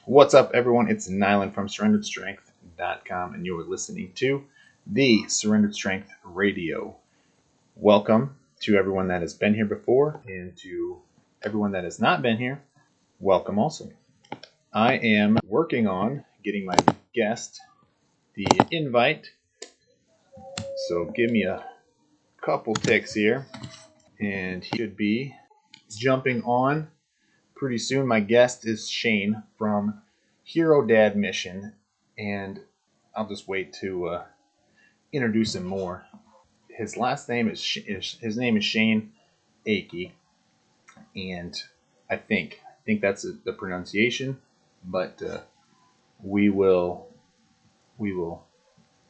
What's up, everyone? It's Nylan from SurrenderedStrength.com, and you are listening to the Surrendered Strength Radio. Welcome to everyone that has been here before, and to everyone that has not been here, welcome also. I am working on getting my guest the invite, so give me a couple ticks here, and he should be jumping on pretty soon. My guest is Shane from Hero Dad Mission, and I'll just wait to introduce him more. His last name is his name is Shane Akey, and I think that's the pronunciation, but we will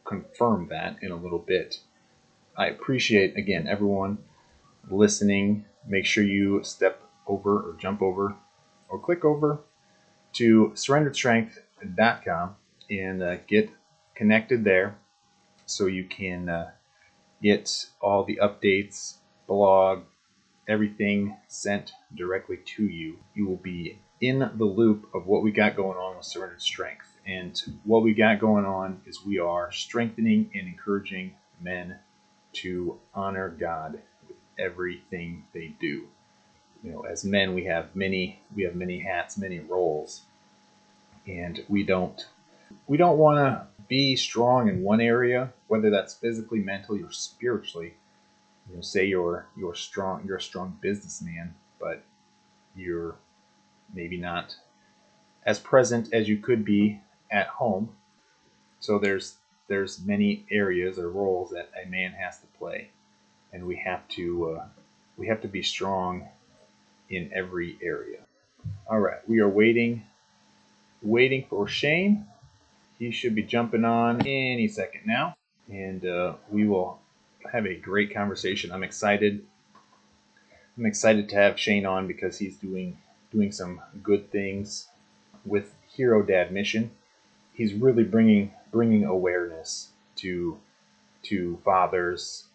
confirm that in a little bit. I appreciate again everyone listening. Make sure you step over or jump over or click over to SurrenderedStrength.com and get connected there, so you can get all the updates, blog, everything sent directly to you. You will be in the loop of what we got going on with Surrendered Strength. And what we got going on is we are strengthening and encouraging men to honor God with everything they do. You know, as men, we have many hats, many roles, and we don't want to be strong in one area, whether that's physically, mentally, or spiritually. You know, say you're a strong businessman, but you're maybe not as present as you could be at home. So there's many areas or roles that a man has to play, and we have to be strong in every area. All right, we are waiting for Shane. He should be jumping on any second now, and we will have a great conversation. I'm excited to have Shane on because he's doing some good things with Hero Dad Mission. He's really bringing awareness to fathers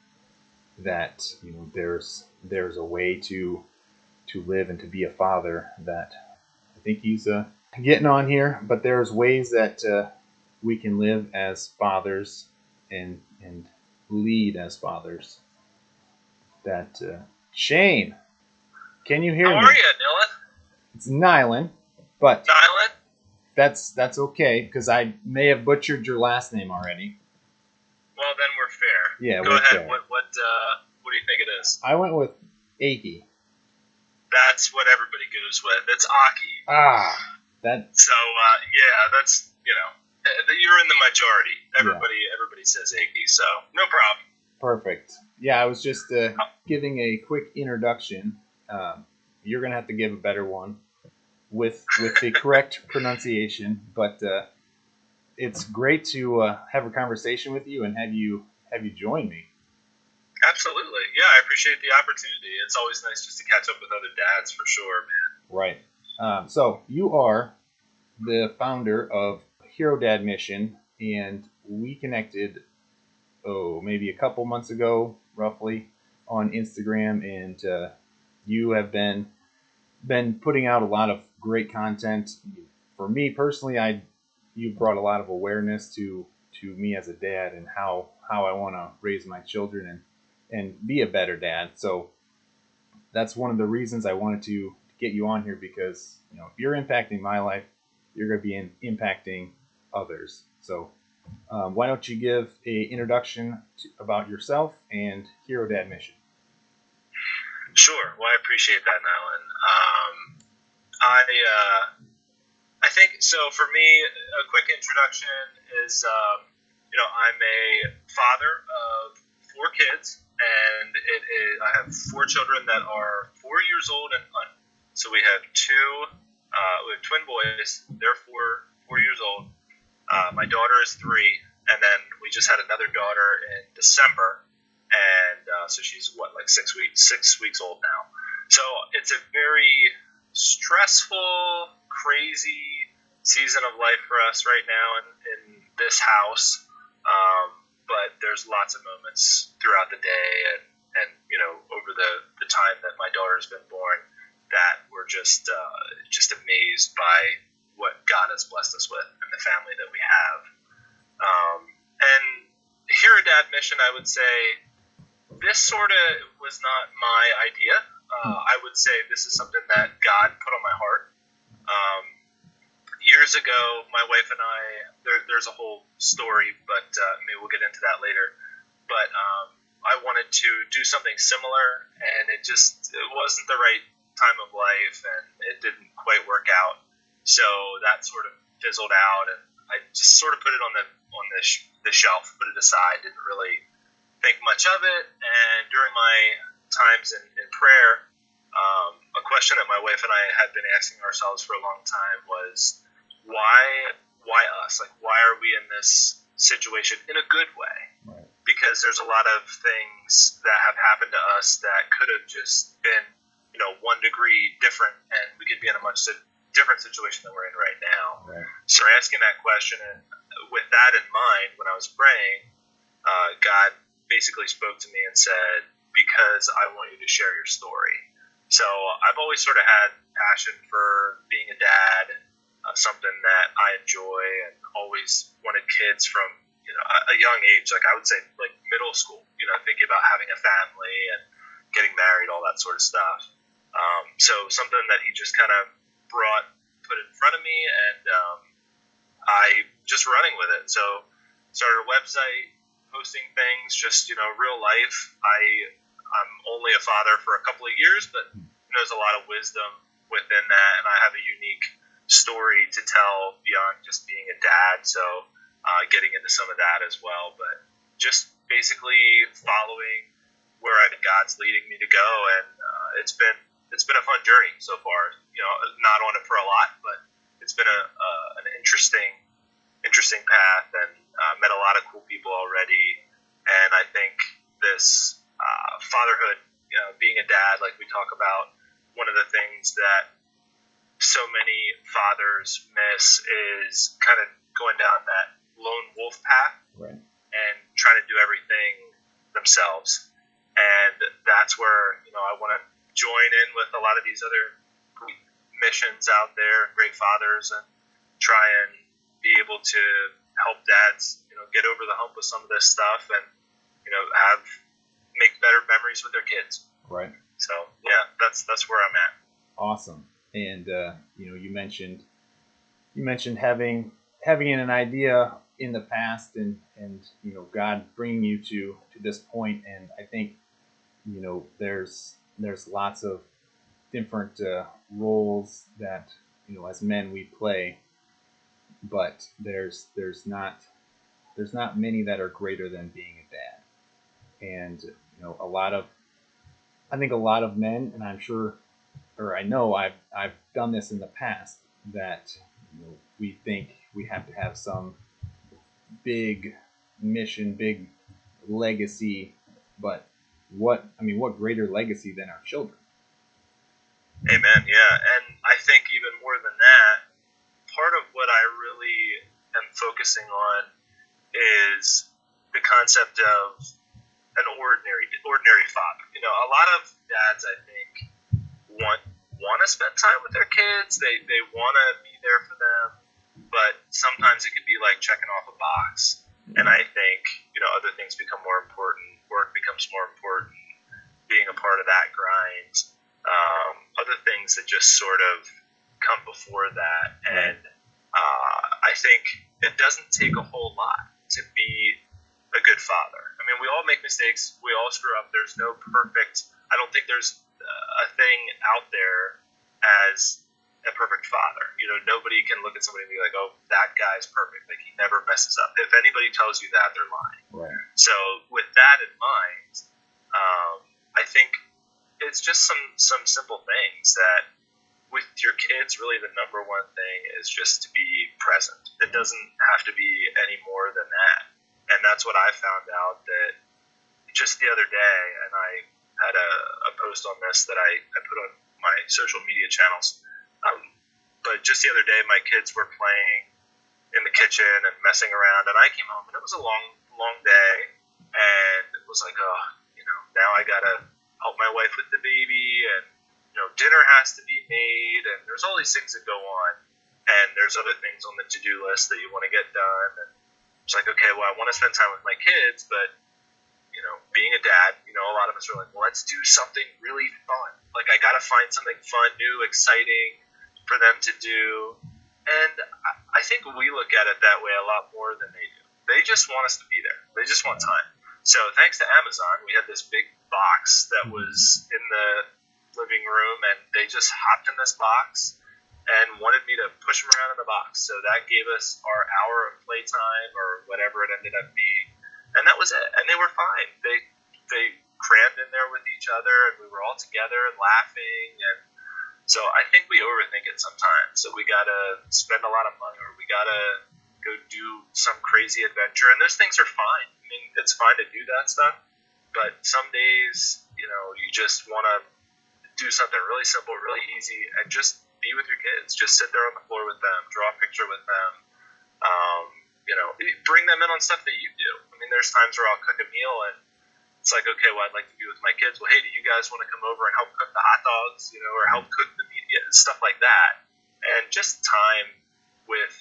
that, you know, there's a way to live and to be a father. That I think he's getting on here, but there's ways that we can live as fathers and lead as fathers. That Shane, can you hear me? How are you, Dylan? It's Nylan, but Nylan? that's okay because I may have butchered your last name already. Well, then we're fair. Yeah, Go we're ahead. fair. What do you think it is? I went with Akey. That's what everybody goes with. It's Aki. That. So yeah, that's, you know, you're in the majority. Everybody says Aki, so no problem. Perfect. Yeah, I was just giving a quick introduction. You're gonna have to give a better one with the correct pronunciation, but it's great to have a conversation with you and have you join me. Absolutely. Yeah, I appreciate the opportunity. It's always nice just to catch up with other dads, for sure, man. Right. So you are the founder of Hero Dad Mission, and we connected maybe a couple months ago, roughly, on Instagram, and you have been putting out a lot of great content. For me personally, you brought a lot of awareness to me as a dad and how I want to raise my children and be a better dad. So that's one of the reasons I wanted to get you on here, because, you know, if you're impacting my life, you're going to be impacting others. So why don't you give a introduction about yourself and Hero Dad Mission? Sure. Well, I appreciate that, Nylan. I think so. For me, a quick introduction is, you know, I'm a father of 4 kids, and I have 4 children that are 4 years old and under. So we have we have twin boys. They're 4 years old. My daughter is 3, and then we just had another daughter in December, and so she's like 6 weeks old now. So it's a very stressful, crazy season of life for us right now in this house. But there's lots of moments throughout the day and you know, over the time that my daughter's been born, that we're just amazed by what God has blessed us with and the family that we have. And here at Dad Mission, I would say this sort of was not my idea. I would say this is something that God put on my heart. Years ago, my wife and I, there's a whole story, but maybe we'll get into that later. But I wanted to do something similar, and it wasn't the right time of life, and it didn't quite work out. So that sort of fizzled out, and I just sort of put it on the shelf, put it aside, didn't really think much of it. And during my times in prayer, a question that my wife and I had been asking ourselves for a long time was, why us? Like, why are we in this situation in a good way? Right. Because there's a lot of things that have happened to us that could have just been, 1 degree different, and we could be in a much different situation than we're in right now. Right. So asking that question, and with that in mind, when I was praying, God basically spoke to me and said, because I want you to share your story. So I've always sort of had passion for being a dad, something that I enjoy, and always wanted kids from a young age, like I would say like middle school, thinking about having a family and getting married, all that sort of stuff. So something that he just kind of put in front of me, and I just running with it. So started a website, posting things, just real life. I'm only a father for a couple of years, but there's a lot of wisdom within that, and I have a unique story to tell beyond just being a dad. So getting into some of that as well, but just basically following where God's leading me to go, and it's been a fun journey so far. Not on it for a lot, but it's been an interesting path, and met a lot of cool people already. And I think this fatherhood, being a dad, like we talk about, one of the things that so many fathers miss is kind of going down that lone wolf path, right, and trying to do everything themselves. And that's where I want to join in with a lot of these other missions out there, great fathers, and try and be able to help dads get over the hump with some of this stuff, and make better memories with their kids. Right. So yeah, that's where I'm at. Awesome. And you mentioned having an idea in the past, and God bringing you to this point. And I think there's lots of different roles that as men we play, but there's not many that are greater than being a dad. And I think a lot of men, and I'm sure, or I know I've done this in the past, that we think we have to have some big mission, big legacy, but what greater legacy than our children? Amen. Yeah, and I think even more than that, part of what I really am focusing on is the concept of an ordinary father. A lot of dads, I think, want to spend time with their kids. They want to be there for them, but sometimes it could be like checking off a box. And I think other things become more important. Work becomes more important. Being a part of that grind. Other things that just sort of come before that. And I think it doesn't take a whole lot to be a good father. I mean, we all make mistakes. We all screw up. There's no perfect. I don't think there's a thing out there as a perfect father. Nobody can look at somebody and be like, oh, that guy's perfect. Like, he never messes up. If anybody tells you that, they're lying. Right. So with that in mind, I think it's just some simple things that with your kids, really the number one thing is just to be present. It doesn't have to be any more than that. And that's what I found out that just the other day, and I had a post on this that I put on my social media channels. But just the other day, my kids were playing in the kitchen and messing around, and I came home, and it was a long day, and it was like, oh, now I gotta help my wife with the baby, and dinner has to be made, and there's all these things that go on. and there's other things on the to-do list that you want to get done. And it's like, okay, well, I want to spend time with my kids, but being a dad, a lot of us are like, well, let's do something really fun. Like, I got to find something fun, new, exciting for them to do. And I think we look at it that way a lot more than they do. They just want us to be there. They just want time. So thanks to Amazon, we had this big box that was in the living room, and they just hopped in this box and wanted me to push them around in the box. So that gave us our hour of playtime or whatever it ended up being. And that was it. And they were fine. They crammed in there with each other, and we were all together and laughing. And so I think we overthink it sometimes. So we got to spend a lot of money, or we got to go do some crazy adventure. And those things are fine. I mean, it's fine to do that stuff. But some days, you just want to do something really simple, really easy, and just be with your kids. Just sit there on the floor with them, draw a picture with them. Bring them in on stuff that you do. I mean, there's times where I'll cook a meal and it's like, okay, well, I'd like to be with my kids. Well, hey, do you guys want to come over and help cook the hot dogs, or help cook the meat, stuff like that. And just time with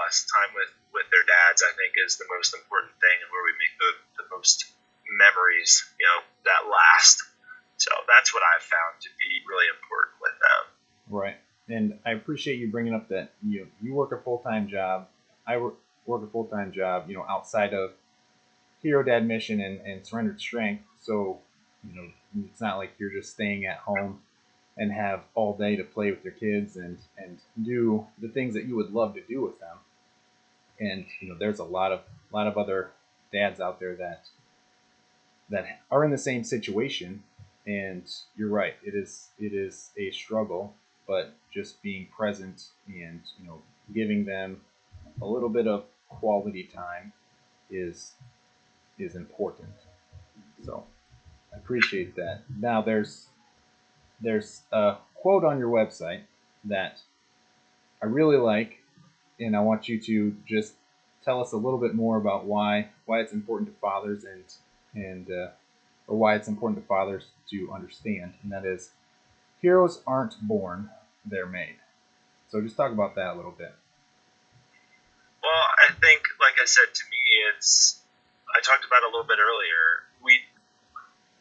us, time with their dads, I think is the most important thing, and where we make the most memories, that last. So that's what I've found to be really important with them. Right. And I appreciate you bringing up that you work a full-time job. I work a full-time job, outside of Hero Dad Mission and Surrendered Strength. So, it's not like you're just staying at home and have all day to play with your kids and do the things that you would love to do with them. And, there's a lot of other dads out there that are in the same situation. And you're right. It is a struggle, but just being present and, giving them a little bit of quality time is important. So I appreciate that. Now there's a quote on your website that I really like, and I want you to just tell us a little bit more about why it's important to fathers and or why it's important to fathers to understand, and that is, heroes aren't born, they're made. So just talk about that a little bit. Well, I think, like I said, to me, I talked about it a little bit earlier.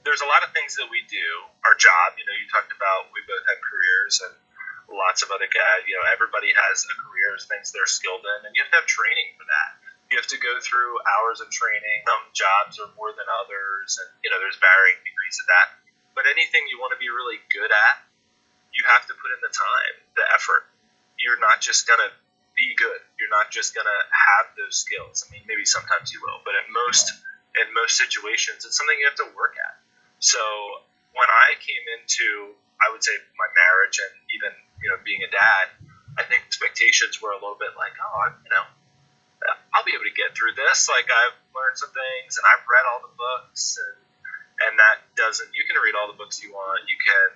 There's a lot of things that we do. Our job, you talked about, we both have careers, and lots of other guys, everybody has a career, things they're skilled in, and you have to have training for that. You have to go through hours of training. Some jobs are more than others, and, there's varying degrees of that. But anything you want to be really good at, you have to put in the time, the effort. You're not just going to be good. You're not just going to have those skills. I mean, maybe sometimes you will, but in most situations, it's something you have to work at. So when I came into, I would say, my marriage and even, being a dad, I think expectations were a little bit like, oh, I'll be able to get through this. Like, I've learned some things and I've read all the books, and that doesn't, you can read all the books you want. You can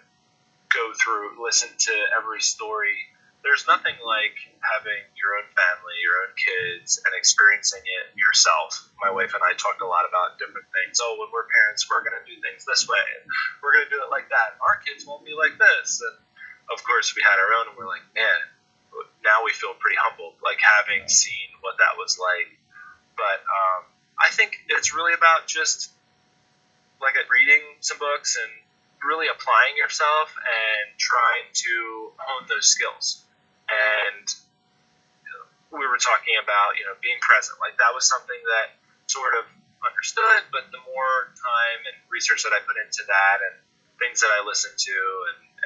go through, listen to every story. There's nothing like having your own family, your own kids, and experiencing it yourself. My wife and I talked a lot about different things. Oh, when we're parents, we're going to do things this way, and we're going to do it like that. Our kids won't be like this. And of course, we had our own, and we're like, man, now we feel pretty humbled, like having seen what that was like. But I think it's really about just like reading some books and really applying yourself and trying to hone those skills. And we were talking about, being present. Like, that was something that sort of understood, but the more time and research that I put into that, and things that I listen to,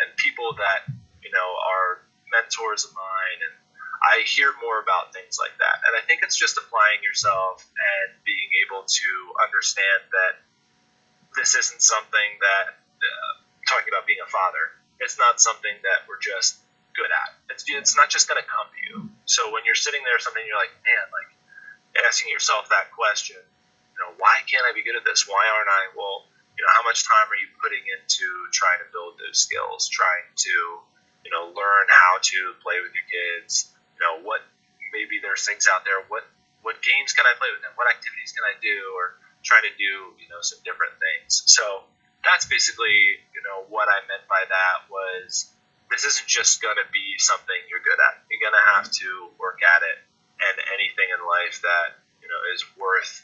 and people that, are mentors of mine, and I hear more about things like that. And I think it's just applying yourself and being able to understand that this isn't something that, talking about being a father, it's not something that we're just good at. It's not just going to come to you. So when you're sitting there or something, you're like, man, like asking yourself that question, why can't I be good at this? Why aren't I? Well, how much time are you putting into trying to build those skills, trying to, learn how to play with your kids? What, maybe there's things out there. What games can I play with them? What activities can I do? Or try to do, some different things. So that's basically, what I meant by that was, this isn't just going to be something you're good at. You gonna have to work at it. And anything in life that is worth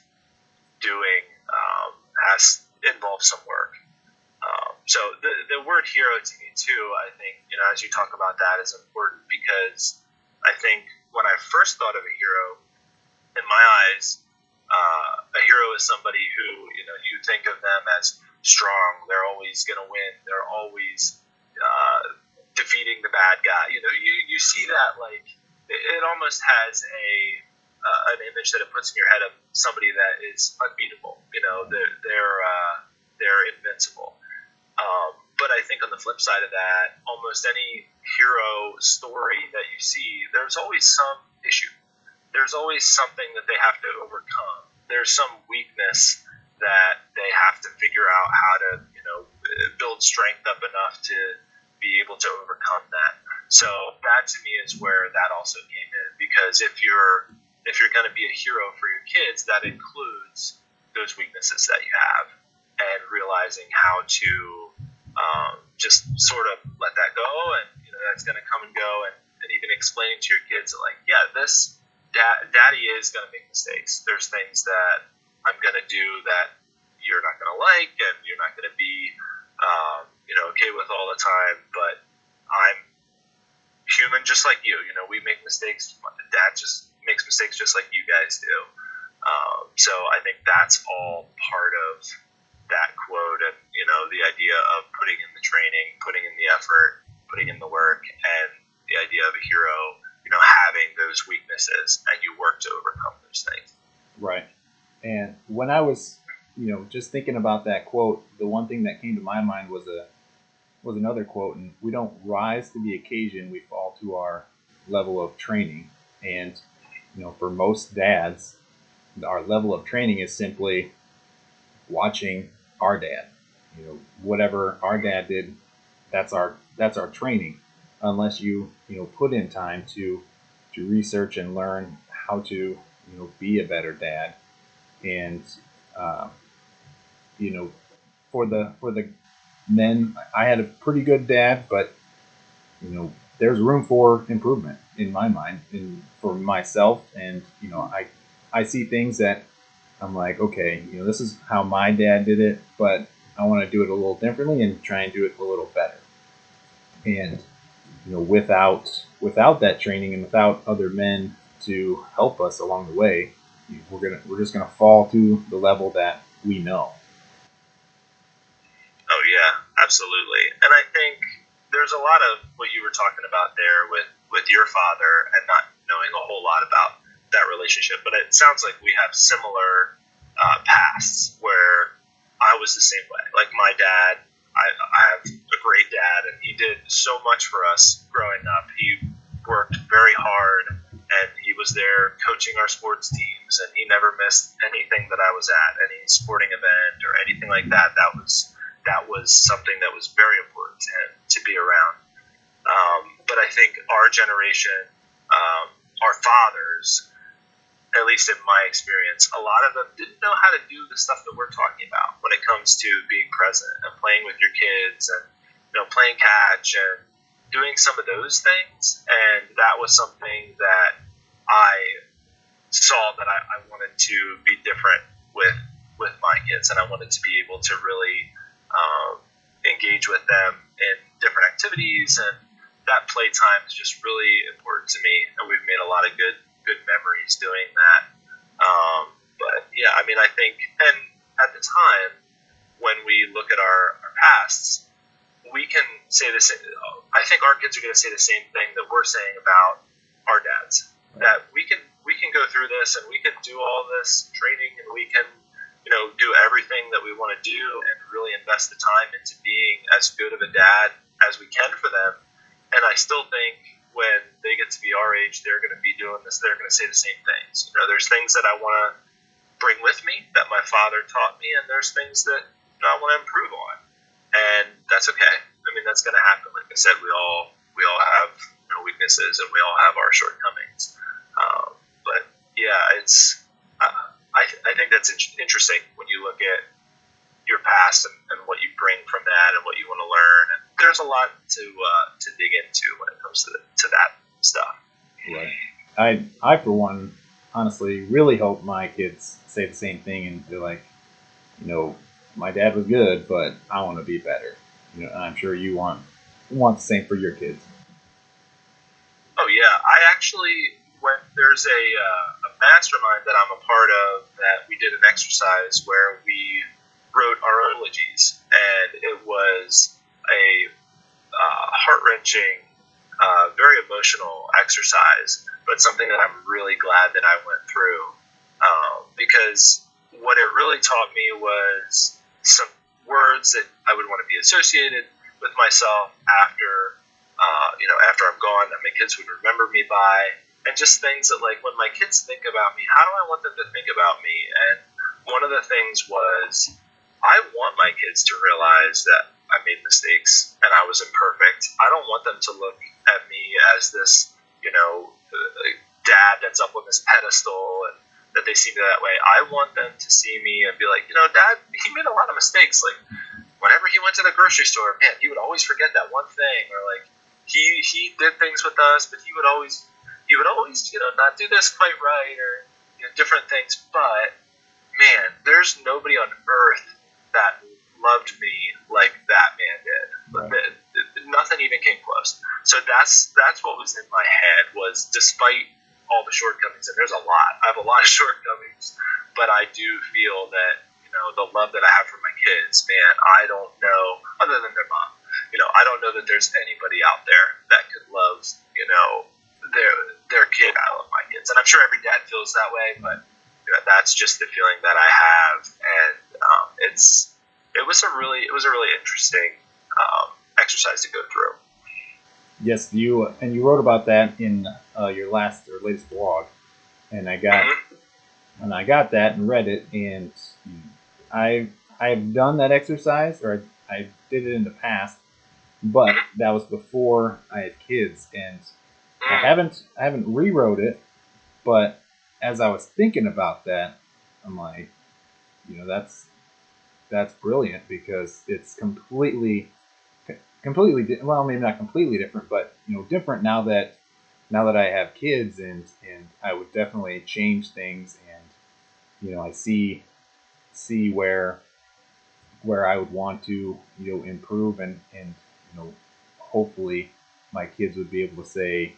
doing has involved some work. So the word hero to me too, I think, as you talk about that, is important because I think when I first thought of a hero, in my eyes, a hero is somebody who, you think of them as strong. They're always going to win. They're always defeating the bad guy. You see that, like, it almost has an image that it puts in your head of somebody that is unbeatable. They're invincible. But I think on the flip side of that, almost any hero story that you see, there's always some issue. There's always something that they have to overcome. There's some weakness that they have to figure out how to, build strength up enough to be able to overcome that. So that to me is where that also came in, because if you're going to be a hero for your kids, that includes those weaknesses that you have, and realizing how to just sort of let that go, and that's going to come and go, and even explaining to your kids that, like, yeah, this daddy is going to make mistakes. There's things that I'm going to do that you're not going to like, and you're not going to be okay with all the time, but I'm human just like you. We make mistakes. Dad just makes mistakes just like you guys do. So I think that's all part of that quote, and the idea of putting in the training, putting in the effort, putting in the work, and the idea of a hero, having those weaknesses, and you work to overcome those things. Right. And when I was, just thinking about that quote, the one thing that came to my mind was another quote, and we don't rise to the occasion, we fall to our level of training. And for most dads, our level of training is simply watching our dad. Whatever our dad did, that's our training. Unless you put in time to research and learn how to be a better dad. And for the men, I had a pretty good dad, but there's room for improvement in my mind, and for myself. And I see things that I'm like, okay, this is how my dad did it, but I want to do it a little differently and try and do it a little better. And without that training, and without other men to help us along the way, we're just gonna fall to the level that we know. Oh yeah, absolutely. And I think there's a lot of what you were talking about there with your father, and not knowing a whole lot about that relationship. But it sounds like we have similar pasts, where I was the same way. Like my dad, I have a great dad, and he did so much for us growing up. He worked very hard, and he was there coaching our sports teams, and he never missed anything that I was at, any sporting event or anything like that. That was something that was very important to him to be around. But I think our generation, our fathers, at least in my experience, a lot of them didn't know how to do the stuff that we're talking about when it comes to being present and playing with your kids, and playing catch and doing some of those things. And that was something that I saw that I wanted to be different with my kids, and I wanted to be able to really engage with them in different activities, and that playtime is just really important to me, and we've made a lot of good memories doing that. But yeah, I mean, I think, and at the time when we look at our pasts, we can say this. I think our kids are going to say the same thing that we're saying about our dads. That we can go through this, and we can do all this training, and we can do everything that we want to do, and really invest the time into being as good of a dad as we can for them. And I still think when they get to be our age, they're going to be doing this. They're going to say the same things. There's things that I want to bring with me that my father taught me, and there's things that I want to improve on, and that's okay. I mean, that's going to happen. Like I said, we all have weaknesses, and we all have our shortcomings. But yeah, it's. I think that's interesting when you look at your past and what you bring from that and what you want to learn. And there's a lot to dig into when it comes to that stuff. Right. I for one, honestly, really hope my kids say the same thing and they're like, you know, my dad was good, but I want to be better. You know, and I'm sure you want the same for your kids. Oh yeah, I actually went. There's a mastermind that I'm a part of that we did an exercise where we wrote our eulogies, and it was a heart wrenching, very emotional exercise, but something that I'm really glad that I went through because what it really taught me was some words that I would want to be associated with myself after after I'm gone, that my kids would remember me by, and just things that, like, when my kids think about me, how do I want them to think about me? And one of the things was, I want my kids to realize that I made mistakes and I was imperfect. I don't want them to look at me as this, dad that's up on this pedestal and that they see me that way. I want them to see me and be like, Dad, he made a lot of mistakes. Like, whenever he went to the grocery store, man, he would always forget that one thing, or like he did things with us, but he would always not do this quite right, or different things. But man, there's nobody on earth that loved me like that man did. Right. Nothing even came close. So that's what was in my head, was, despite all the shortcomings, and there's a lot. I have a lot of shortcomings, but I do feel that the love that I have for my kids, man, I don't know, other than their mom, I don't know that there's anybody out there that could love, their kid. I love my kids, and I'm sure every dad feels that way, but that's just the feeling that I have, and it was a really interesting exercise to go through. Yes, you wrote about that in your last or latest blog, and I got that and read it, and I've done that exercise, or I did it in the past, but that was before I had kids, and I haven't rewrote it, but as I was thinking about that, I'm like, that's brilliant because it's well, maybe not completely different, but different now that I have kids, and I would definitely change things, and I see where I would want to improve, and hopefully my kids would be able to say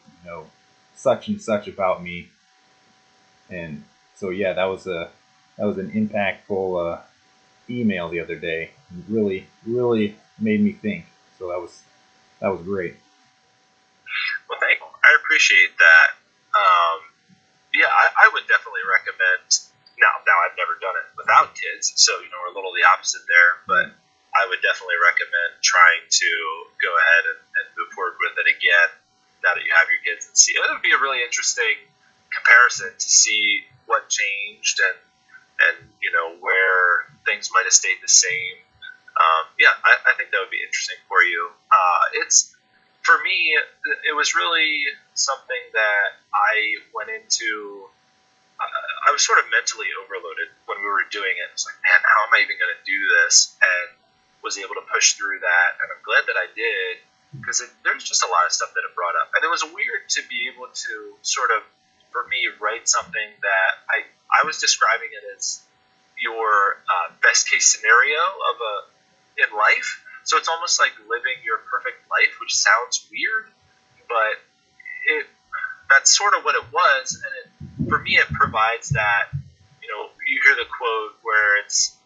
such and such about me. And so yeah, that was an impactful email the other day. It really made me think. So that was great. Well, thank you. I appreciate that. Um, yeah, I would definitely recommend. Now I've never done it without kids, so we're a little the opposite there. But I would definitely recommend trying to go ahead and move forward with it again now that you have your kids, and see. It would be a really interesting comparison to see what changed, and where things might have stayed the same. Yeah, I think that would be interesting for you. It's For me, it was really something that I went into. I was sort of mentally overloaded when we were doing it. It's like, man, how am I even going to do this? And was able to push through that, and I'm glad that I did, because there's just a lot of stuff that it brought up, and it was weird to be able to sort of, for me, write something that I was describing it as your best case scenario in life. So it's almost like living your perfect life, which sounds weird, but that's sort of what it was. And for me, it provides that, you hear the quote where it's,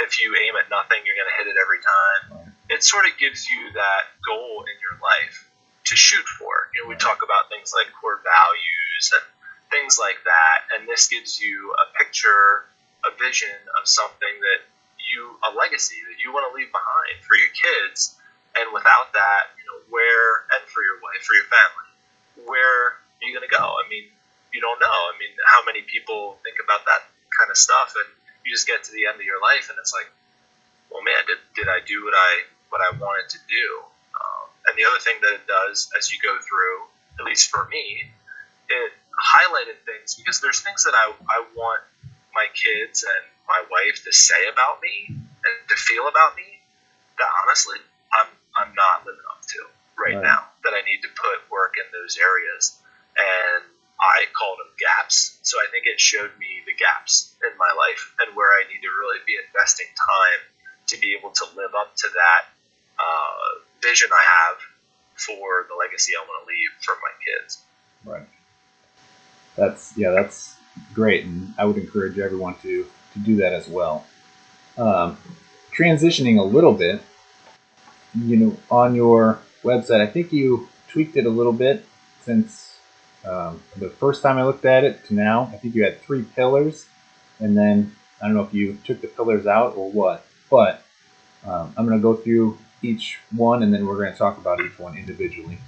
if you aim at nothing, you're going to hit it every time. It sort of gives you that goal in your life to shoot for. We talk about things like core values and things like that, and this gives you a picture, a vision of something that a legacy that you want to leave behind for your kids. And without that, and for your wife, for your family, where are you going to go? I mean, you don't know. I mean, how many people think about that kind of stuff, and you just get to the end of your life, and it's like, well, man, did I do what I wanted to do? And the other thing that it does as you go through, at least for me, it highlighted things, because there's things that I want my kids and my wife to say about me and to feel about me that honestly I'm not living up to right now, that I need to put work in those areas. and I called them gaps. So I think it showed me the gaps in my life and where I need to really be investing time to be able to live up to that vision I have for the legacy I want to leave for my kids. Right. That's great, and I would encourage everyone to do that as well. Transitioning a little bit, on your website, I think you tweaked it a little bit since the first time I looked at it to now. I think you had 3 pillars, and then I don't know if you took the pillars out or what, but I'm going to go through each one, and then we're going to talk about each one individually.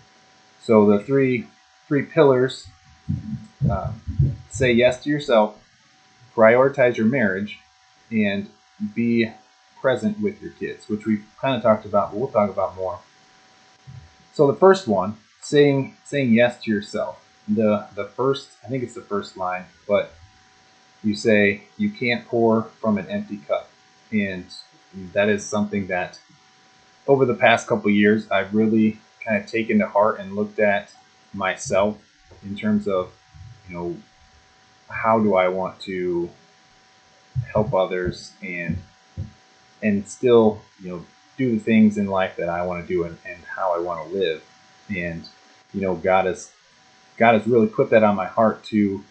So the three pillars: say yes to yourself, prioritize your marriage, and be present with your kids, which we've kind of talked about, but we'll talk about more. So the first one, saying yes to yourself. The first, I think it's the first line, but you say you can't pour from an empty cup, and that is something that over the past couple of years I've really kind of taken to heart and looked at myself in terms of, how do I want to help others and still, do the things in life that I want to do and how I want to live. And, God has really put that on my heart to,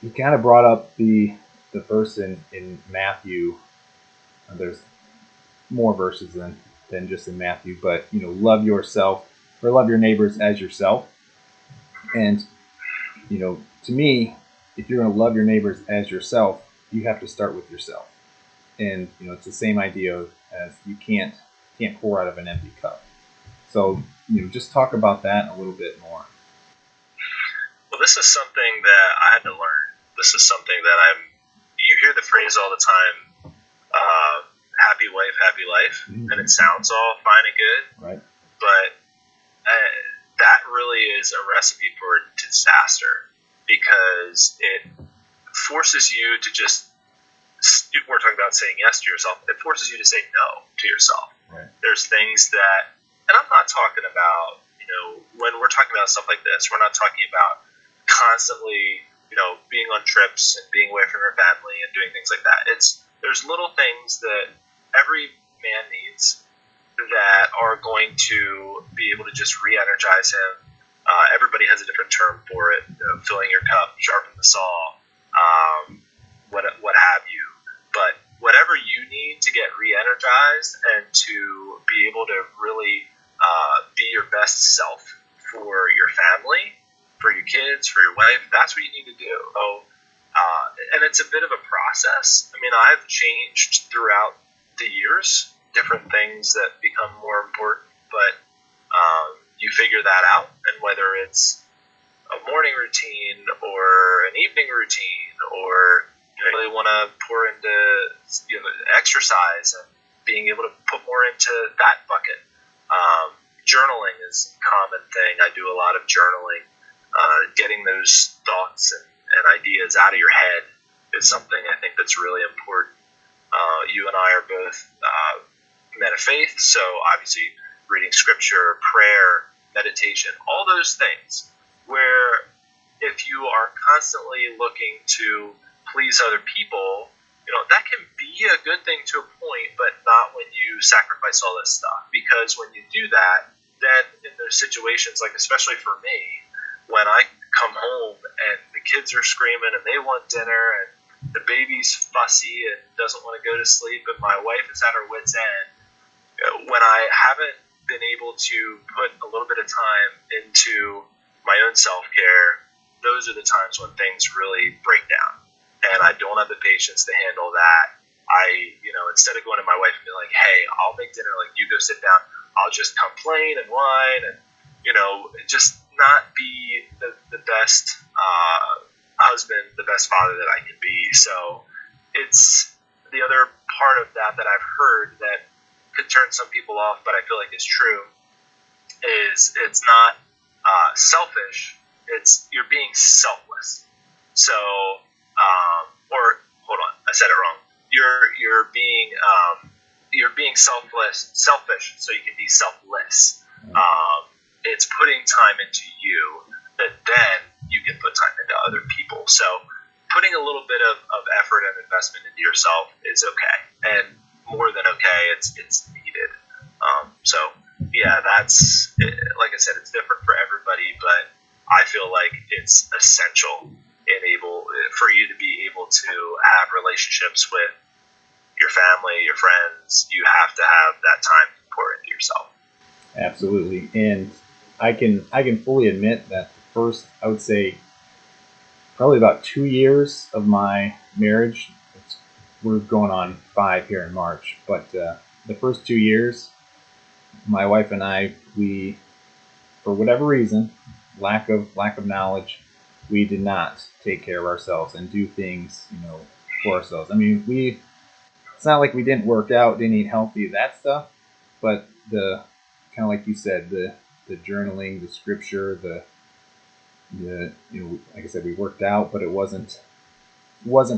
he kind of brought up the verse in Matthew. There's more verses than just in Matthew, but, love yourself or love your neighbors as yourself. And, to me, if you're going to love your neighbors as yourself, you have to start with yourself. And, it's the same idea as you can't pour out of an empty cup. So, just talk about that a little bit more. Well, this is something that I had to learn. This is something that you hear the phrase all the time, happy wife, happy life, and it sounds all fine and good. Right. But that really is a recipe for disaster, because it forces you to we're talking about saying yes to yourself, it forces you to say no to yourself. Right. There's things that, and I'm not talking about, when we're talking about stuff like this, we're not talking about constantly, being on trips and being away from your family and doing things like that. There's little things that every man needs that are going to be able to just re-energize him. Everybody has a different term for it, filling your cup, sharpen the saw, what have you. But whatever you need to get re-energized and to be able to really be your best self for your family, for your kids, for your wife, that's what you need to do. And it's a bit of a process. I mean, I've changed throughout the years, different things that become more important, but you figure that out. And whether it's a morning routine or an evening routine, or you really want to pour into exercise and being able to put more into that bucket. Journaling is a common thing. I do a lot of journaling. Getting those thoughts and ideas out of your head is something I think that's really important. You and I are both men of faith, so obviously reading scripture, prayer, meditation, all those things, where if you are constantly looking to please other people, that can be a good thing to a point, but not when you sacrifice all this stuff. Because when you do that, then in those situations, like especially for me, when I come home and the kids are screaming and they want dinner and the baby's fussy and doesn't want to go to sleep and my wife is at her wit's end, when I haven't been able to put a little bit of time into my own self-care, those are the times when things really break down. And I don't have the patience to handle that. Instead of going to my wife and being like, hey, I'll make dinner, like you go sit down, I'll just complain and whine and, just not be the best husband, the best father that I can be. So it's the other part of that I've heard that could turn some people off, but I feel like it's true, is it's not selfish, it's you're being selfless. So, or hold on, I said it wrong. You're being selfish, so you can be selfless. it's putting time into you that then you can put time into other people. So putting a little bit of effort and investment into yourself is okay, and more than okay, it's needed. So yeah, that's like I said, it's different for everybody, but I feel like it's essential for you to be able to have relationships with your family, your friends. You have to have that time to pour into yourself. Absolutely, and I can fully admit that the first, I would say, probably about 2 years of my marriage. We're going on 5 here in March, but the first 2 years, my wife and I, we, for whatever reason, lack of knowledge, we did not take care of ourselves and do things, for ourselves. I mean, it's not like we didn't work out, didn't eat healthy, that stuff, but the kind of like you said, the journaling, the scripture, like I said, we worked out, but it wasn't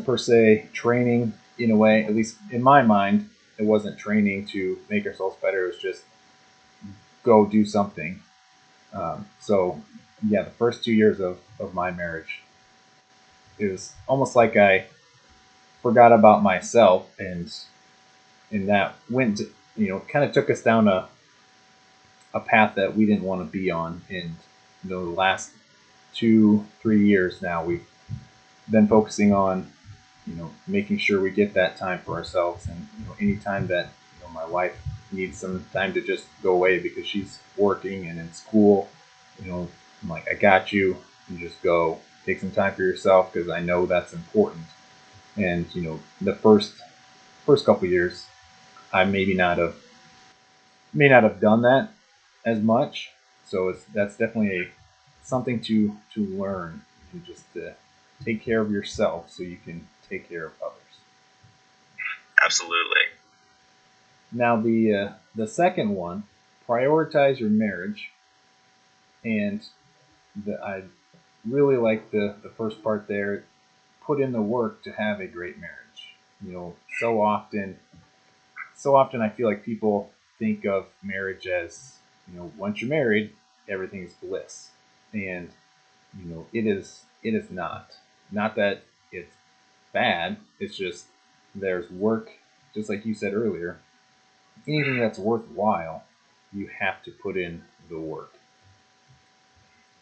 per se training in a way. At least in my mind, it wasn't training to make ourselves better. It was just go do something. So yeah, the first 2 years of my marriage, it was almost like I forgot about myself, and that went to, kind of took us down a path that we didn't want to be on. And the last 2-3 years now, we've been focusing on making sure we get that time for ourselves. And anytime that my wife needs some time to just go away because she's working and in school, I'm like, I got you. You just go take some time for yourself because I know that's important. And the first couple of years, I may not have done that as much. So that's definitely something to learn, and just to take care of yourself so you can take care of others. Absolutely. Now the second one, prioritize your marriage, and I really like the first part there. Put in the work to have a great marriage. So often I feel like people think of marriage as, once you're married, everything's bliss, and it is not. Not that it's bad. It's just there's work, just like you said earlier. Anything that's worthwhile, you have to put in the work.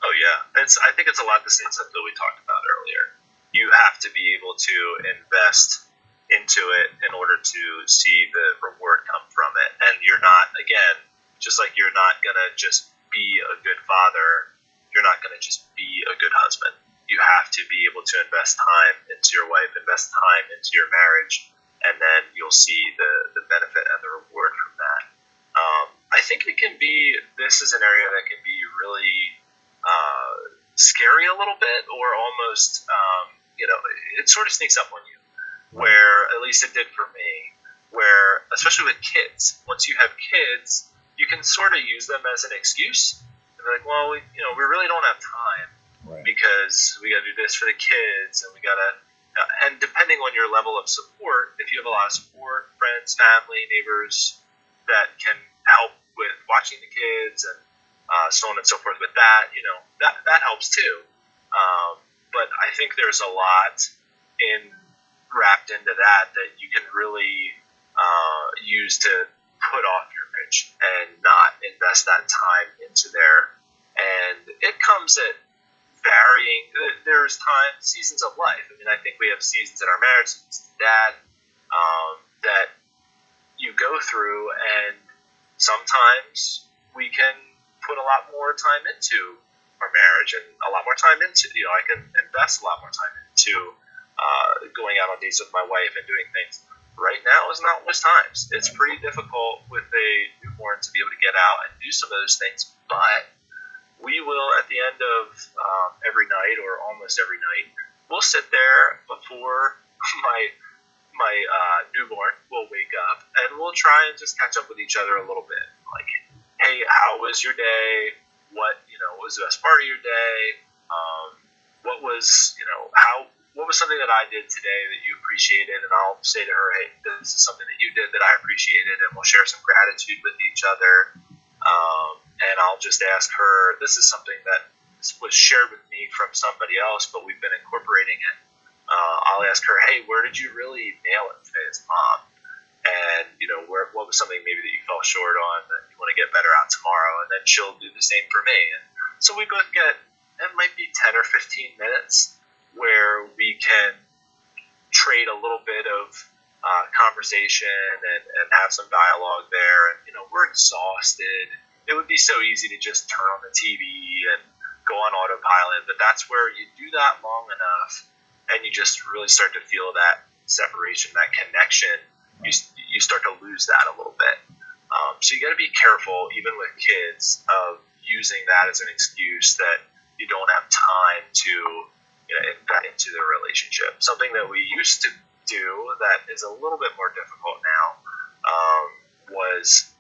Oh yeah, I think it's a lot the same stuff that we talked about earlier. You have to be able to invest into it in order to see the reward come from it. And you're not, again, just like you're not gonna just be a good father, you're not gonna just be a good husband. You have to be able to invest time into your wife, invest time into your marriage, and then you'll see the benefit and the reward from that. I think this is an area that can be really scary a little bit, or almost, it sort of sneaks up on you. Where, at least it did for me, where, especially with kids, once you have kids, you can sort of use them as an excuse. And be like, well, we really don't have time, Right. because we got to do this for the kids, and we got to. And depending on your level of support, if you have a lot of support, friends, family, neighbors that can help with watching the kids and so on and so forth with that, that helps too. But I think there's a lot wrapped into that you can really use to put off your marriage and not invest that time into there. And it comes at varying. There's seasons of life. I mean, I think we have seasons in our marriage, seasons of dad, that you go through, and sometimes we can put a lot more time into our marriage, and a lot more time into, I can invest a lot more time into going out on dates with my wife and doing things. Right now is not always times. It's pretty difficult with a newborn to be able to get out and do some of those things, but we will, at the end of every night, or almost every night, we'll sit there before my newborn will wake up, and we'll try and just catch up with each other a little bit. Like, hey, how was your day? What was the best part of your day? What was something that I did today that you appreciated? And I'll say to her, hey, this is something that you did that I appreciated, and we'll share some gratitude with each other. And I'll just ask her. This is something that was shared with me from somebody else, but we've been incorporating it. I'll ask her, hey, where did you really nail it today as a mom? And, what was something maybe that you fell short on that you want to get better at tomorrow? And then she'll do the same for me. And so we both get, it might be 10 or 15 minutes where we can trade a little bit of conversation and have some dialogue there. And, we're exhausted. It would be so easy to just turn on the TV and go on autopilot, but that's where you do that long enough and you just really start to feel that separation, that connection. You start to lose that a little bit. So you got to be careful, even with kids, of using that as an excuse that you don't have time to get into the relationship. Something that we used to do that is a little bit more difficult now was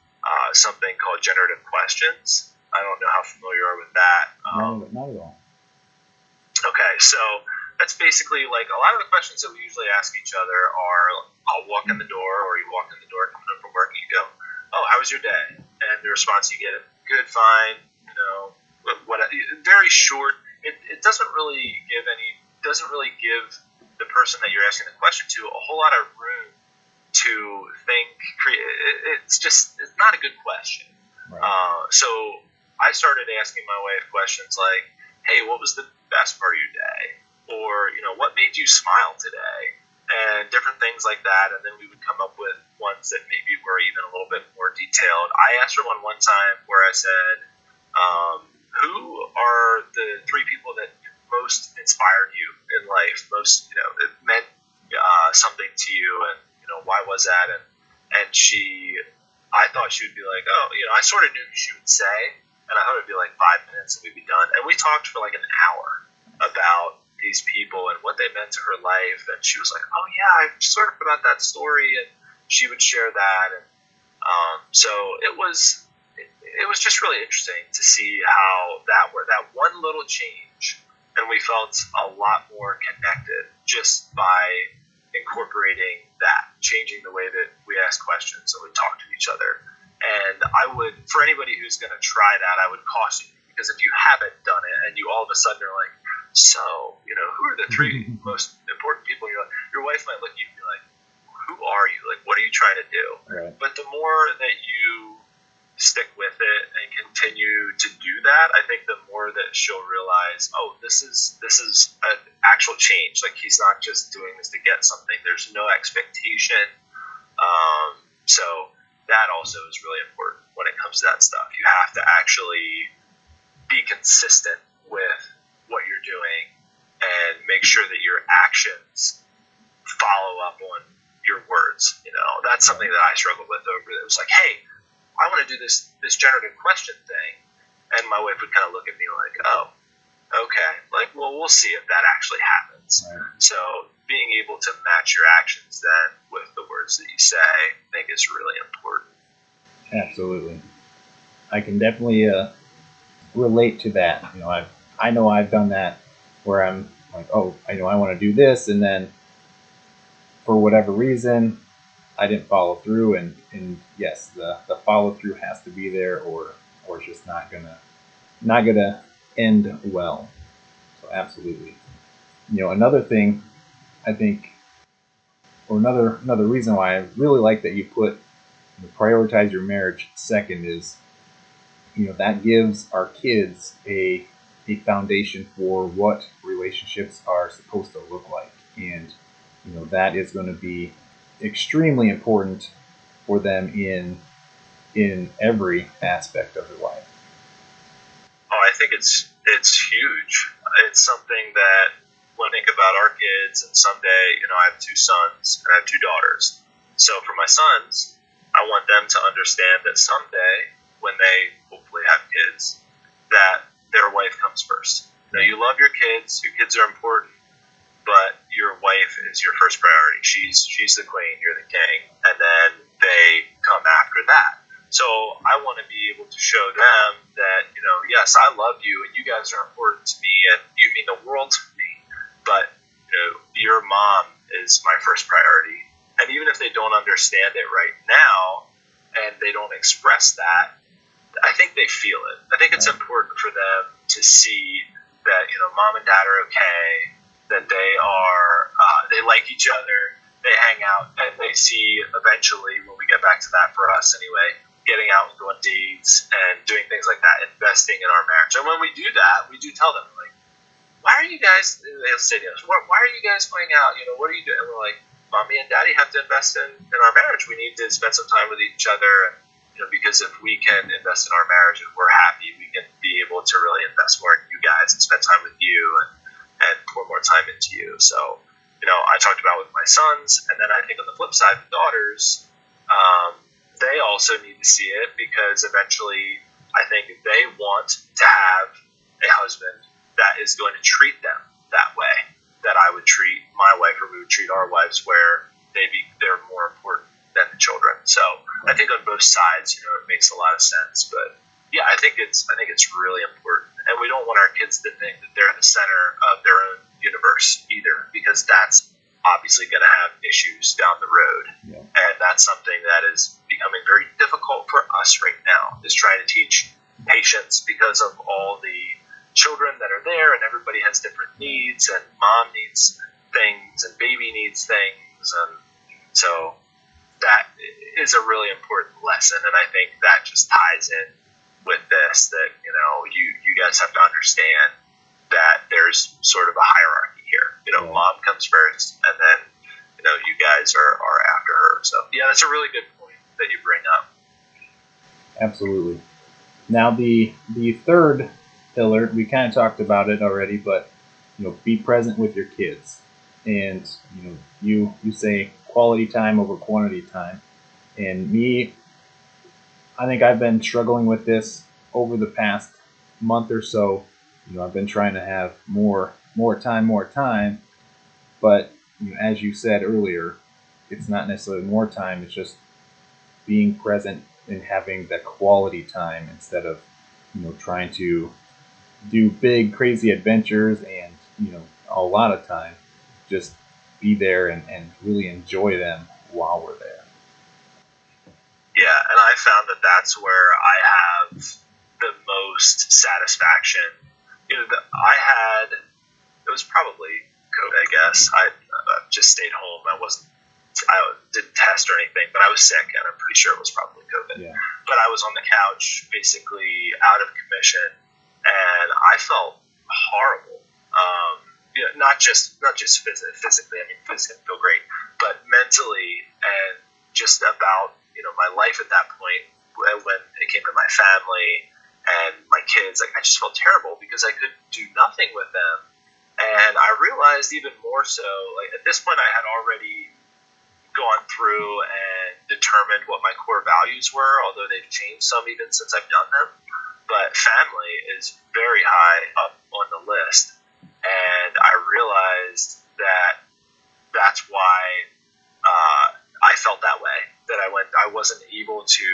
something called generative questions. I don't know how familiar you are with that. Not at all. Okay, so that's basically like a lot of the questions that we usually ask each other are, I'll walk in the door, or you walk in the door coming up from work, and you go, oh, how was your day? And the response you get is, good, fine, very short. It doesn't really give the person that you're asking the question to a whole lot of room to think. It's not a good question. Right. So I started asking my wife questions like, hey, what was the best part of your day? Or, what made you smile today? And different things like that. And then we would come up with ones that maybe were even a little bit more detailed. I asked her one time where I said, who are the 3 people that most inspired you in life? Most, it meant something to you, and, why was that? And I thought she would be like, oh, I sort of knew she would say, and I thought it would be like 5 minutes and we'd be done. And we talked for like an hour about these people and what they meant to her life. And she was like, oh yeah, I've sort of about that story. And she would share that. And so it was just really interesting to see how that one little change, and we felt a lot more connected just by incorporating that, changing the way that we ask questions and we talk to each other. And I would, for anybody who's going to try that, I would caution you, because if you haven't done it and you all of a sudden are like, so, who are the 3 most important people in your life? Your wife might look at you and be like, who are you? Like, what are you trying to do? Right. But the more that you stick with it and continue to do that, I think the more that she'll realize, oh, this is an actual change. Like, he's not just doing this to get something. There's no expectation. So that also is really important when it comes to that stuff. You have to actually be consistent with what you're doing and make sure that your actions follow up on your words. That's something that I struggled with over it. It was like, hey, I want to do this generative question thing. And my wife would kind of look at me like, oh, okay. Like, well, we'll see if that actually happens. Right. So being able to match your actions then with the words that you say, I think is really important. Absolutely. I can definitely relate to that. I know I've done that where I'm like, oh, I know I want to do this, and then for whatever reason, I didn't follow through, and yes, the follow through has to be there, or it's just not gonna end well. So absolutely. Another thing I think, or another reason why I really like that you put prioritize your marriage second is, that gives our kids a foundation for what relationships are supposed to look like, and that is going to be extremely important for them in every aspect of their life. Oh, I think it's huge. It's something that when I think about our kids, and someday, I have 2 sons and I have 2 daughters. So for my sons, I want them to understand that someday, when they hopefully have kids, that their wife comes first. You love your kids are important, but your wife is your first priority. She's the queen, you're the king, and then they come after that. So I want to be able to show them that, yes, I love you and you guys are important to me and you mean the world to me, but your mom is my first priority. And even if they don't understand it right now and they don't express that, I think they feel it. I think it's important for them to see that, you know, mom and dad are okay, that they like each other, they hang out, and they see eventually, when we get back to that, for us anyway, getting out and going dates and doing things like that, investing in our marriage. And when we do that, we do tell them, like, why are you guys, they'll say to us, why are you guys going out? You know, what are you doing? And we're like, mommy and daddy have to invest in our marriage. We need to spend some time with each other. And, you know, because if we can invest in our marriage and we're happy, we can be able to really invest more in you guys and spend time with you and pour more time into you. So, you know, I talked about with my sons, and then I think on the flip side, with daughters, they also need to see it, because eventually I think they want to have a husband that is going to treat them that way, that I would treat my wife, or we would treat our wives, where they're more important than the children. So I think on both sides, you know, it makes a lot of sense. But yeah, I think it's really important, and we don't want our kids to think that they're the center of their own universe either, because that's obviously going to have issues down the road. Yeah. And that's something that is becoming very difficult for us right now, is trying to teach patience, because of all the children that are there, and everybody has different needs, and mom needs things and baby needs things, and so that is a really important lesson. And I think that just ties in with this, that, you know, you guys have to understand that there's sort of a hierarchy here. You know, mom comes first, and then, you know, you guys are after her. So yeah, that's a really good point that you bring up. Absolutely. Now the third pillar, we kind of talked about it already, but, you know, be present with your kids. And, you know, you say quality time over quantity time. And me, I think I've been struggling with this over the past month or so. You know, I've been trying to have more time, but, you know, as you said earlier, it's not necessarily more time. It's just being present and having that quality time, instead of, you know, trying to do big crazy adventures and, you know, a lot of time. Just be there and really enjoy them while we're there. Yeah, and I found that that's where I have the most satisfaction. You know, it was probably COVID, I guess. I just stayed home. I didn't test or anything, but I was sick, and I'm pretty sure it was probably COVID. Yeah. But I was on the couch, basically out of commission, and I felt horrible. You know, not just physically. I mean, physically I feel great, but mentally, and just about, you know, my life at that point, when it came to my family and my kids, like, I just felt terrible because I could do nothing with them. And I realized even more so, like, at this point I had already gone through and determined what my core values were, although they've changed some even since I've done them. But family is very high up on the list. And I realized that that's why I felt that way, that I wasn't able to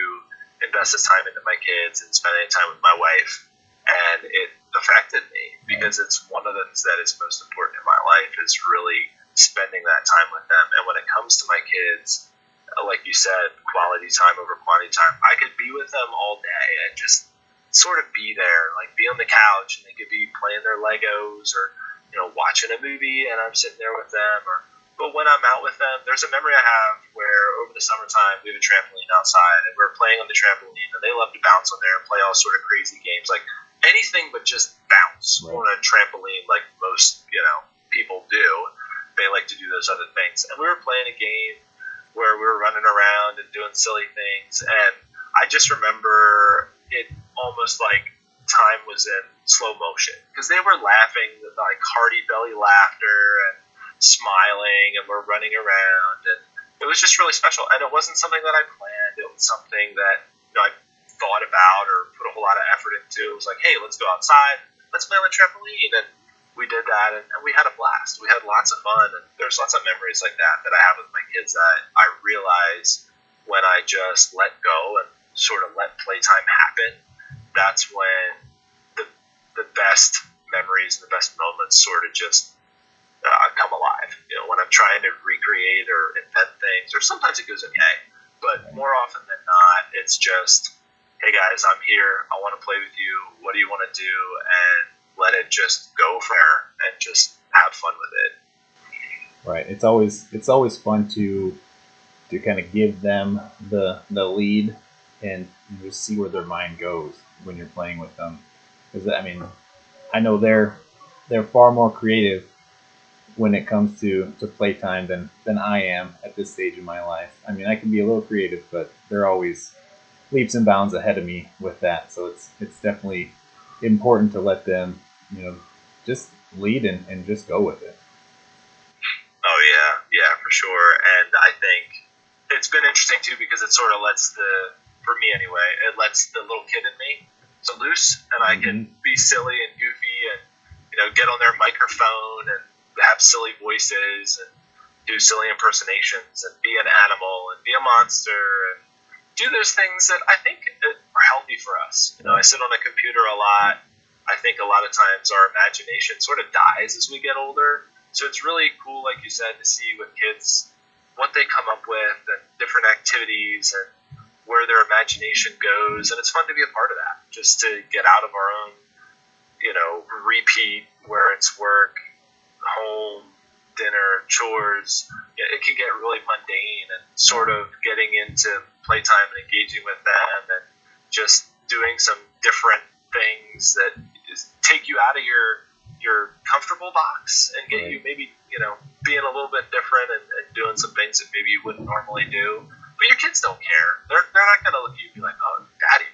invest this time into my kids and spend any time with my wife, and it affected me, because it's one of the things that is most important in my life, is really spending that time with them. And when it comes to my kids, like you said, quality time over quantity time, I could be with them all day and just sort of be there, like be on the couch, and they could be playing their Legos, or, you know, watching a movie, and I'm sitting there with them. But when I'm out with them, there's a memory I have where over the summertime we have a trampoline outside, and we're playing on the trampoline, and they love to bounce on there and play all sort of crazy games, like anything but just bounce on a trampoline, like most, you know, people do. They like to do those other things. And we were playing a game where we were running around and doing silly things, and I just remember it almost like time was in slow motion, because they were laughing, like hearty belly laughter, and smiling, and we're running around, and it was just really special. And it wasn't something that I planned. It was something that, you know, I thought about or put a whole lot of effort into. It was like, hey, let's go outside, let's play on the trampoline, and we did that, and we had a blast. We had lots of fun, and there's lots of memories like that I have with my kids that I realize when I just let go and sort of let playtime happen. That's when the best memories and the best moments sort of just come alive. You know, when I'm trying to recreate or invent things, or sometimes it goes okay, but more often than not, it's just, hey guys, I'm here. I want to play with you. What do you want to do? And let it just go from there and just have fun with it. Right. It's always fun to kind of give them the lead and just see where their mind goes when you're playing with them. Because I mean, I know they're far more creative when it comes to playtime than I am at this stage in my life. I mean, I can be a little creative, but they're always leaps and bounds ahead of me with that. So it's definitely important to let them, just lead and just go with it. Oh yeah, for sure. And I think it's been interesting too because it sort of for me anyway, it lets the little kid in me to loose, and I can be silly and goofy and get on their microphone and have silly voices and do silly impersonations and be an animal and be a monster and do those things that I think are healthy for us. I sit on a computer a lot. I think a lot of times our imagination sort of dies as we get older. So it's really cool, like you said, to see with kids what they come up with and different activities and where their imagination goes. And it's fun to be a part of that, just to get out of our own, repeat where it's work, home, dinner, chores. It can get really mundane, and sort of getting into playtime and engaging with them and just doing some different things that take you out of your comfortable box and get you maybe being a little bit different and doing some things that maybe you wouldn't normally do. But your kids don't care. They're not going to look at you and be like, oh, daddy,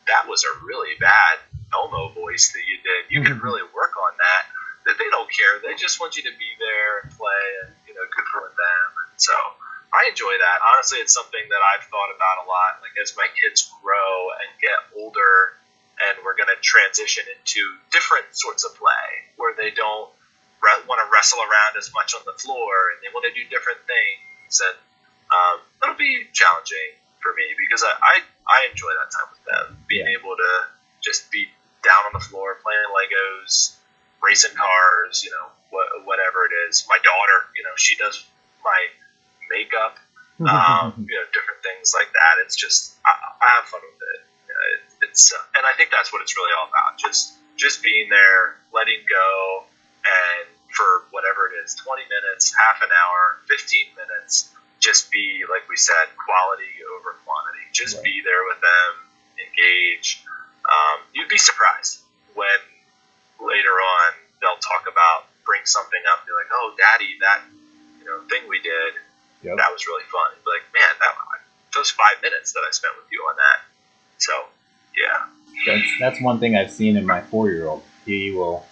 that was a really bad Elmo voice that you did. You could really work on that. That they don't care. They just want you to be there and play and good for them. And so I enjoy that. Honestly, it's something that I've thought about a lot. Like as my kids grow and get older, and we're going to transition into different sorts of play where they don't want to wrestle around as much on the floor and they want to do different things. And it'll be challenging for me because I enjoy that time with them, being able to just be down on the floor playing Legos, racing cars, whatever it is. My daughter, she does my makeup, different things like that. It's just I have fun with it. And I think that's what it's really all about. Just being there, letting go, and for whatever it is, 20 minutes, half an hour, 15 minutes, just be, like we said, quality over quantity. Just be there with them, engage. You'd be surprised when later on they'll talk about, bring something up, be like, oh, daddy, that thing we did, that was really fun. You'd be like, man, those 5 minutes that I spent with you on that. So yeah, that's one thing I've seen in my 4-year-old. He will,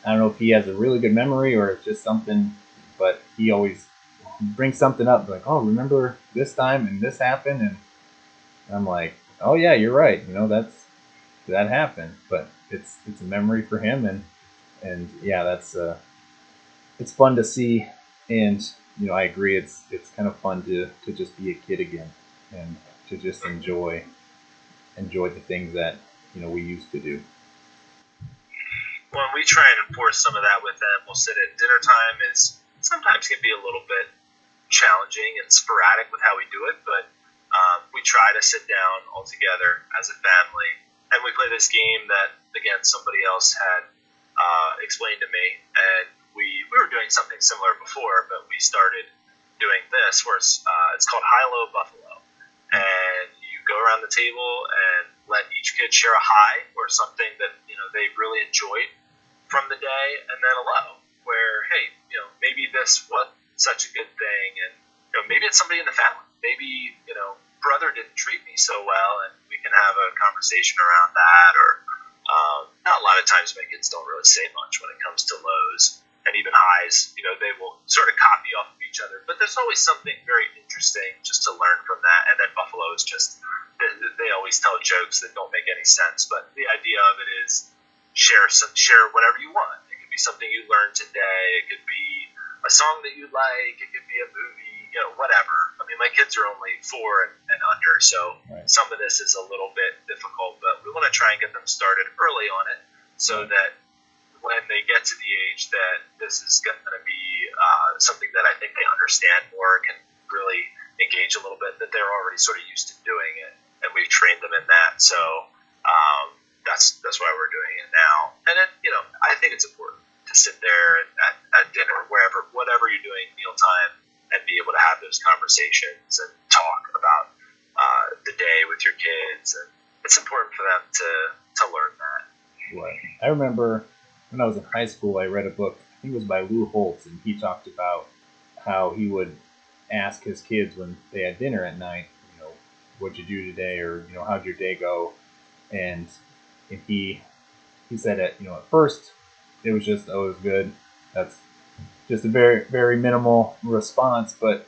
I don't know if he has a really good memory or it's just something, but he always brings something up like, oh, remember this time and this happened, and I'm like, oh yeah, you're right, that happened, but it's a memory for him, and yeah, that's it's fun to see, and I agree, it's kind of fun to just be a kid again and to just enjoy the things that we used to do. When we try and enforce some of that with them, we'll sit at dinner time. Is sometimes can be a little bit challenging and sporadic with how we do it, but we try to sit down all together as a family, and we play this game that again somebody else had explained to me, and we were doing something similar before, but we started doing this where it's called High-Low Buffalo, and you go around the table and let each kid share a high or something that they really enjoyed from the day, and then a low where, hey, maybe this was such a good thing, and maybe it's somebody in the family, maybe brother didn't treat me so well, and we can have a conversation around that. Or not a lot of times my kids don't really say much when it comes to lows and even highs. They will sort of copy off of each other, but there's always something very interesting just to learn from that. And then Buffalo is just, they always tell jokes that don't make any sense, but the idea of it is share whatever you want. It could be something you learned today, it could be a song that you like, it could be a movie, whatever. I mean, my kids are only 4 and under, so some of this is a little bit difficult, but we want to try and get them started early on it so that when they get to the age that this is going to be something that I think they understand more, can really engage a little bit, that they're already sort of used to doing it. And we train them in that. So that's why we're doing it now. And then, I think it's important to sit there at dinner, whatever you're doing, mealtime, and be able to have those conversations and talk about the day with your kids. And it's important for them to learn that. Right. I remember when I was in high school, I read a book, I think it was by Lou Holtz, and he talked about how he would ask his kids when they had dinner at night, what'd you do today, or, how'd your day go? And he said at first it was just, oh, it was good. That's just a very, very minimal response, but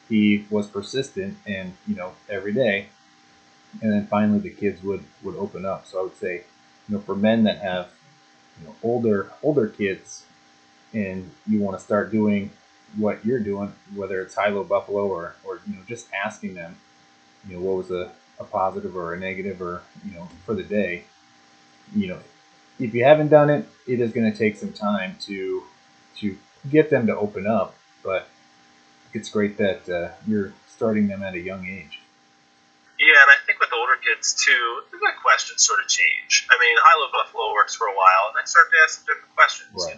he was persistent and, every day. And then finally the kids would open up. So I would say, for men that have, older kids and you want to start doing what you're doing, whether it's high-low buffalo or just asking them, what was a positive or a negative or, for the day, if you haven't done it, it is going to take some time to get them to open up. But it's great that you're starting them at a young age. Yeah, and I think with older kids too, the questions sort of change. I mean, high-low buffalo works for a while, and I started to ask some different questions. Right.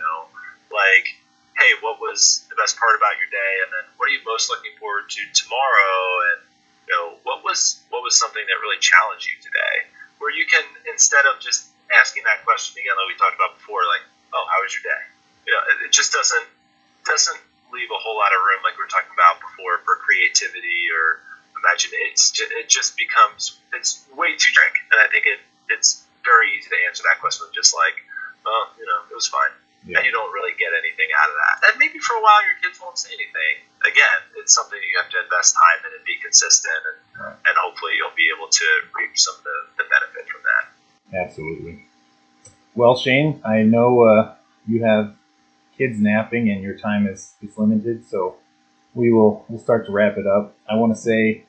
Like, hey, what was the best part about your day, and then what are you most looking forward to tomorrow, and what was something that really challenged you today? Where you can, instead of just asking that question again, like we talked about before, like, oh, how was your day? It just doesn't leave a whole lot of room, like we were talking about before, for creativity or imagination. It just becomes, it's way too generic, and I think it's very easy to answer that question with just like, oh, it was fine. Yeah. And you don't really get anything out of that. And maybe for a while your kids won't say anything. Again, it's something you have to invest time in and be consistent, and hopefully you'll be able to reap some of the benefit from that. Absolutely. Well, Shane, I know you have kids napping and your time is limited, so we'll start to wrap it up. I want to say,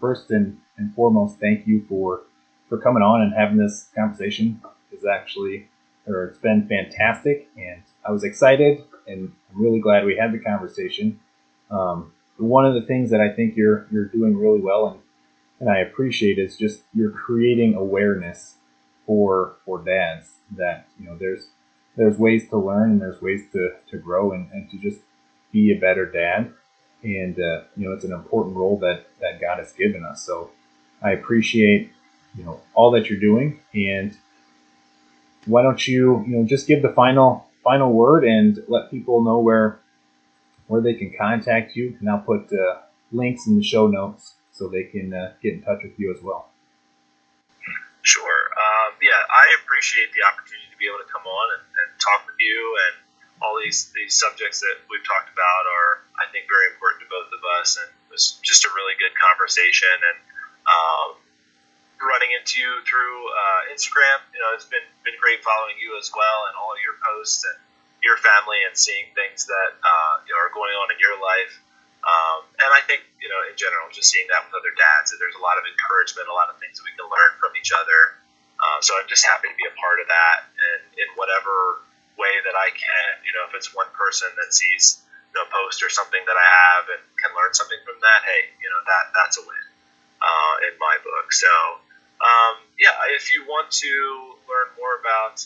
first and foremost, thank you for coming on and having this conversation. It's been fantastic, and I was excited, and I'm really glad we had the conversation. One of the things that I think you're doing really well, and I appreciate, is just you're creating awareness for dads that there's ways to learn and there's ways to grow and to just be a better dad, and it's an important role that God has given us. So I appreciate all that you're doing, and why don't you just give the final word and let people know where they can contact you, and I'll put links in the show notes so they can get in touch with you as well. Sure. Yeah, I appreciate the opportunity to be able to come on and talk with you, and all these subjects that we've talked about are, I think, very important to both of us, and it was just a really good conversation. And running into you through Instagram, it's been great following you as well, and all of your posts and your family, and seeing things that are going on in your life. And I think, in general, just seeing that with other dads, that there's a lot of encouragement, a lot of things that we can learn from each other. So I'm just happy to be a part of that, and in whatever way that I can, if it's one person that sees a post or something that I have and can learn something from that, hey, that's a win in my book. So yeah, if you want to learn more about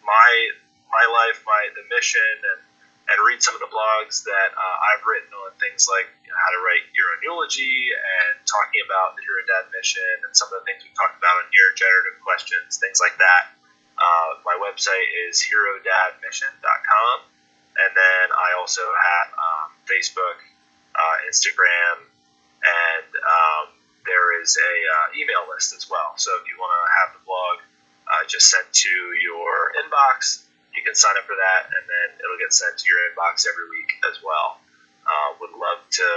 my life, the mission, and read some of the blogs that I've written on things like how to write your own eulogy, and talking about the Hero Dad mission, and some of the things we've talked about in here, generative questions, things like that. My website is herodadmission.com, and then I also have Facebook, Instagram, and there is a email list as well. So if you want to have the blog just sent to your inbox, you can sign up for that, and then it'll get sent to your inbox every week as well. Would love to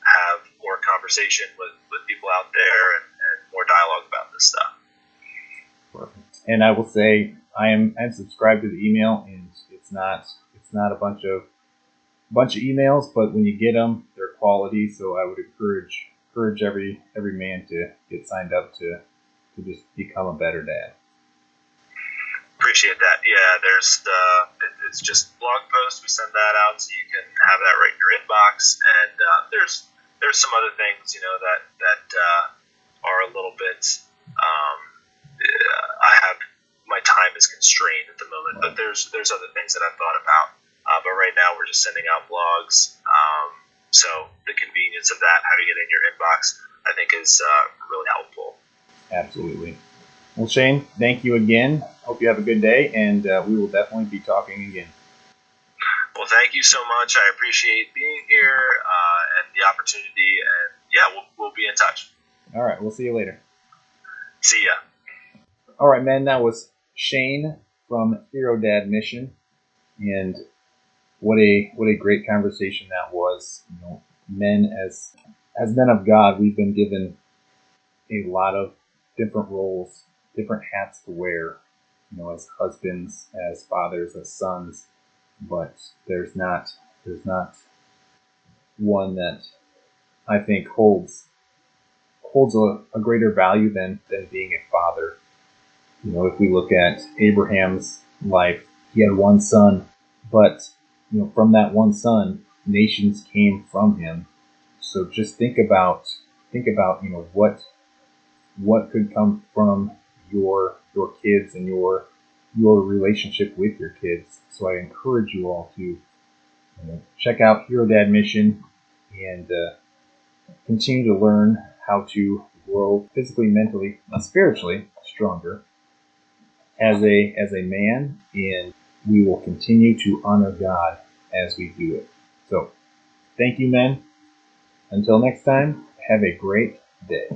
have more conversation with people out there, and more dialogue about this stuff. Perfect. And I will say I'm subscribed to the email, and it's not a bunch of emails, but when you get them, they're quality. So I would encourage every man to get signed up to just become a better dad. Appreciate that. Yeah, it's just blog post. We send that out so you can have that right in your inbox. And there's some other things that are little bit. I have my time is constrained at the moment, but there's other things that I've thought about. But right now we're just sending out blogs. So the convenience of that, having it in your inbox, I think is really helpful. Absolutely. Well, Shane, thank you again. Hope you have a good day, and we will definitely be talking again. Well, thank you so much. I appreciate being here and the opportunity. And yeah, we'll be in touch. All right. We'll see you later. See ya. All right, man. That was Shane from Hero Dad Mission, and what a great conversation that was. You know, men as men of God, we've been given a lot of different roles, different hats to wear. You know, as husbands, as fathers, as sons, but there's not one that I think holds a greater value than being a father. You know, if we look at Abraham's life, he had one son, but you know, from that one son, nations came from him. So just think about you know what could come from your kids and your relationship with your kids. So I encourage you all to check out Hero Dad Mission and continue to learn how to grow physically, mentally, and spiritually stronger as a man, and we will continue to honor God as we do it. So, thank you, men. Until next time, have a great day.